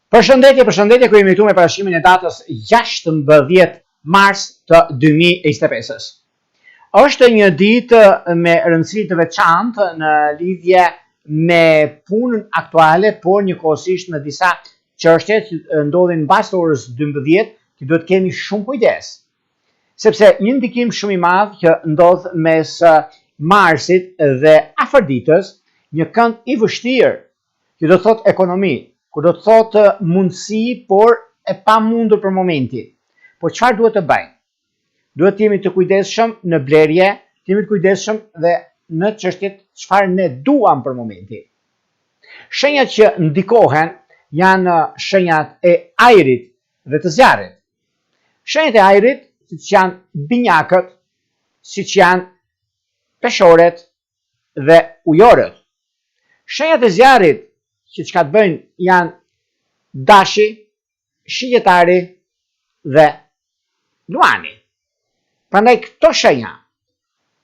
Përshëndetje, ku jemi këtu me parashimin e datës 16 mars të 2025. Është një ditë me rëndësi të veçantë në lidhje me punën aktuale, por njëkohësisht në disa çështje që ndodhin mbas orës 12, që duhet kemi shumë kujdes. Sepse një ndikim shumë i madh që ndodh mes Marsit dhe afërditës, një kënd i vështirë, që do të thotë ekonomi, ku do të thotë mundësi, por e pa mundur për momentin. Po çfarë duhet të bëjmë? Duhet të jemi të kujdesshëm në blerje, të jemi të kujdesshëm dhe në çështjet çfarë ne duam për momentin. Shenjat që ndikohen janë shenjat e ajrit dhe të zjarrit. Shenjat e ajrit, siç janë binjakët, siç janë peshorët dhe ujorët. Shenjat e zjarrit që çka të bëjnë janë dashi, shigjetari dhe luani. Prandaj këto shenja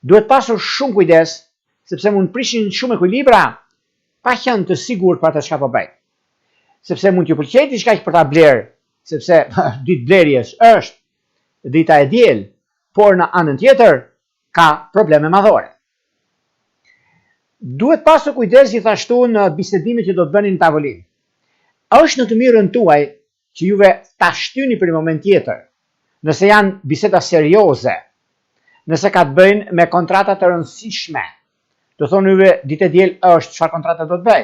duhet pasur shumë kujdes, sepse mund prishin shumë ekuilibra pa qenë të sigurt për atë çka po bëj. Sepse mund t'ju pëlqejë diçka që për ta bler, sepse ditë blerjes është dita e diel, por në anën tjetër ka probleme madhore. Duhet pasur kujdes gjithashtu në bisedimet që do të bëni në tavolinë. Është në të mirën tuaj që juve ta shtyni për një moment tjetër, nëse janë biseda serioze, nëse ka të bëjnë me kontrata të rëndësishme. Do thonë juve ditë e diel është çfarë kontrata do të bëj.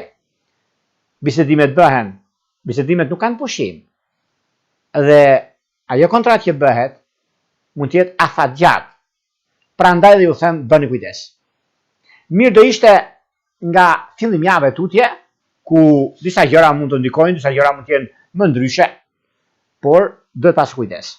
Bisedimet bëhen, bisedimet nuk kanë pushim. Dhe ajo kontratë që bëhet mund të jetë afatgjatë. Prandaj dhe ju them bëni kujdes. Mirë do ishte nga fillim jave tutje, ku disa gjëra mund të ndikojnë, disa gjëra mund të jenë më ndryshe, por duhet pas kujdes.